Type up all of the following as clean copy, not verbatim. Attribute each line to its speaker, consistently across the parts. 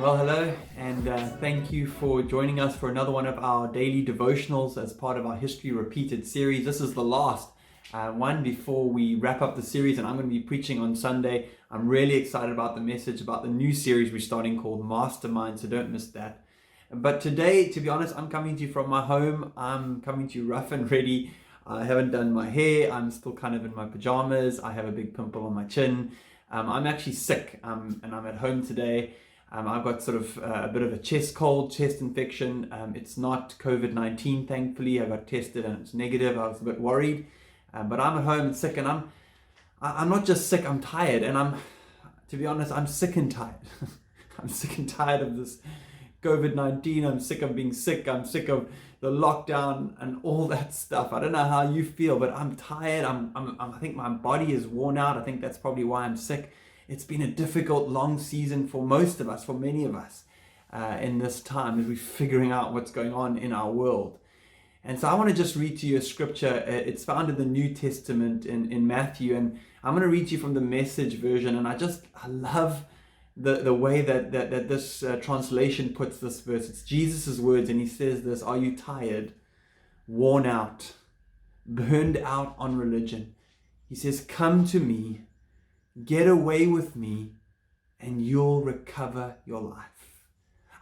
Speaker 1: Well, hello, and thank you for joining us for another one of our daily devotionals as part of our History Repeated series. This is the last one before we wrap up the series, and I'm going to be preaching on Sunday. I'm really excited about the message about the new series we're starting called Mastermind, so don't miss that. But today, to be honest, I'm coming to you from my home. I'm coming to you rough and ready. I haven't done my hair. I'm still kind of in my pajamas. I have a big pimple on my chin. I'm actually sick, and I'm at home today. I've got sort of a bit of a chest cold, chest infection. It's not COVID-19, thankfully. I got tested and it's negative. I was a bit worried, but I'm at home and sick, and I'm not just sick. I'm tired, and to be honest, I'm sick and tired. I'm sick and tired of this COVID-19. I'm sick of being sick. I'm sick of the lockdown and all that stuff. I don't know how you feel, but I'm tired. I think my body is worn out. I think that's probably why I'm sick. It's been a difficult, long season for most of us, for many of us, in this time as we're figuring out what's going on in our world. And so I want to just read to you a scripture. It's found in the New Testament in Matthew, and I'm going to read to you from the Message version. And I love the way that this translation puts this verse. It's Jesus' words, and he says this: "Are you tired, worn out, burned out on religion?" He says, "Come to me. Get away with me, and you'll recover your life.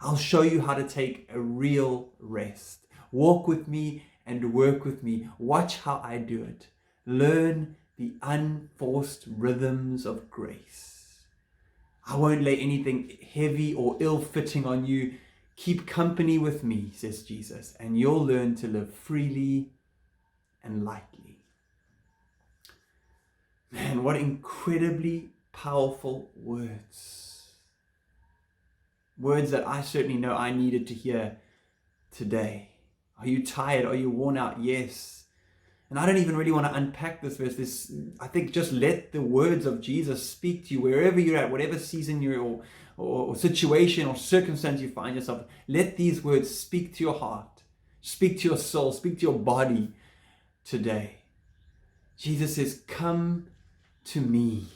Speaker 1: I'll show you how to take a real rest. Walk with me and work with me. Watch how I do it. Learn the unforced rhythms of grace. I won't lay anything heavy or ill-fitting on you. Keep company with me," says Jesus, "and you'll learn to live freely and lightly." Man, what incredibly powerful words. Words that I certainly know I needed to hear today. Are you tired? Are you worn out? Yes. And I don't even really want to unpack this verse. I think just let the words of Jesus speak to you wherever you're at, whatever season you're or situation or circumstance you find yourself. Let these words speak to your heart, speak to your soul, speak to your body today. Jesus says, "Come to me."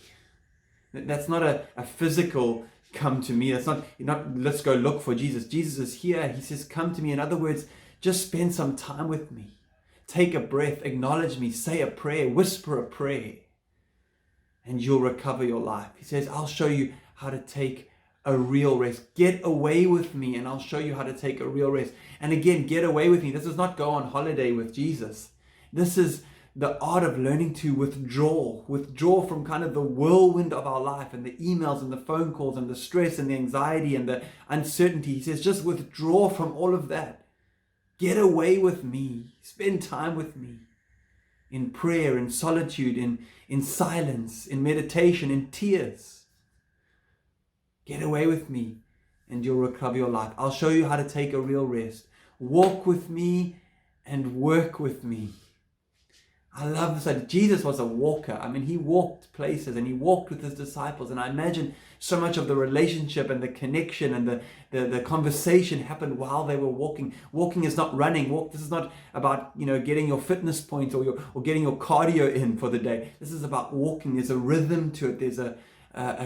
Speaker 1: That's not a physical come to me. That's not let's go look for Jesus. Jesus is here. He says, "Come to me." In other words, just spend some time with me. Take a breath, acknowledge me, say a prayer, whisper a prayer, and you'll recover your life. He says, "I'll show you how to take a real rest. Get away with me, and I'll show you how to take a real rest." And again, get away with me. This is not go on holiday with Jesus. This is the art of learning to withdraw from kind of the whirlwind of our life and the emails and the phone calls and the stress and the anxiety and the uncertainty. He says, just withdraw from all of that. Get away with me. Spend time with me in prayer, in solitude, in silence, in meditation, in tears. Get away with me and you'll recover your life. I'll show you how to take a real rest. Walk with me and work with me. I love this idea. Jesus was a walker. I mean, he walked places and he walked with his disciples. And I imagine so much of the relationship and the connection and the conversation happened while they were walking. Walking is not running. This is not about, getting your fitness points or getting your cardio in for the day. This is about walking. There's a rhythm to it. There's a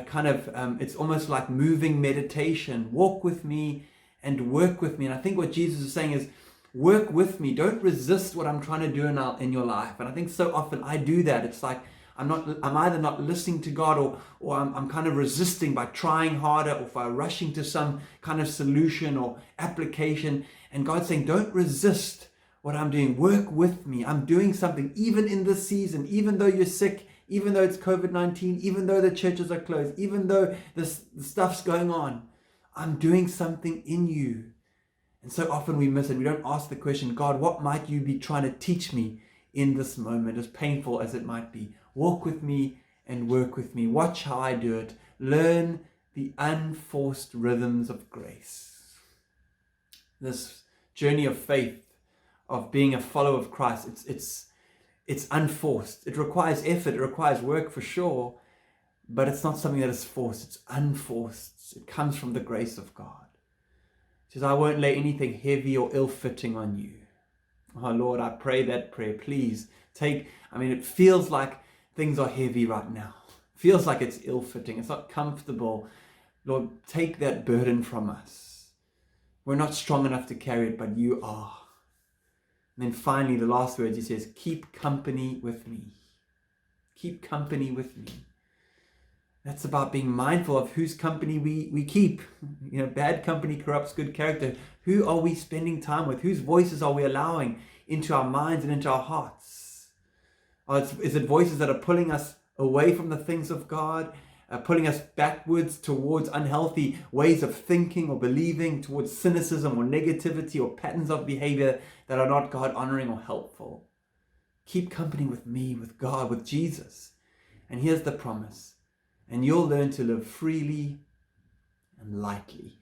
Speaker 1: kind of, it's almost like moving meditation. Walk with me and work with me. And I think what Jesus is saying is, work with me. Don't resist what I'm trying to do in your life. And I think so often I do that. It's like I'm either not listening to God or I'm kind of resisting by trying harder or by rushing to some kind of solution or application. And God's saying, don't resist what I'm doing. Work with me. I'm doing something even in this season, even though you're sick, even though it's COVID-19, even though the churches are closed, even though the stuff's going on. I'm doing something in you. And so often we miss it. We don't ask the question, God, what might you be trying to teach me in this moment, as painful as it might be? Walk with me and work with me. Watch how I do it. Learn the unforced rhythms of grace. This journey of faith, of being a follower of Christ, it's unforced. It requires effort. It requires work for sure, but it's not something that is forced. It's unforced. It comes from the grace of God. He says, "I won't lay anything heavy or ill-fitting on you." Oh Lord, I pray that prayer. Please it feels like things are heavy right now. It feels like it's ill-fitting. It's not comfortable. Lord, take that burden from us. We're not strong enough to carry it, but you are. And then finally, the last words, he says, keep company with me. Keep company with me. That's about being mindful of whose company we keep. Bad company corrupts good character. Who are we spending time with? Whose voices are we allowing into our minds and into our hearts? Is it voices that are pulling us away from the things of God, pulling us backwards towards unhealthy ways of thinking or believing, towards cynicism or negativity or patterns of behavior that are not God-honoring or helpful? Keep company with me, with God, with Jesus. And here's the promise. And you'll learn to live freely and lightly.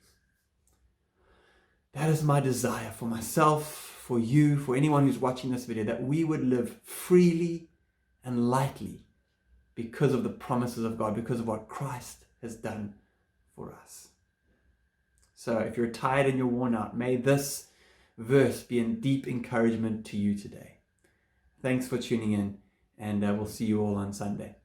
Speaker 1: That is my desire for myself, for you, for anyone who's watching this video, that we would live freely and lightly because of the promises of God, because of what Christ has done for us. So if you're tired and you're worn out, may this verse be a deep encouragement to you today. Thanks for tuning in, and we'll see you all on Sunday.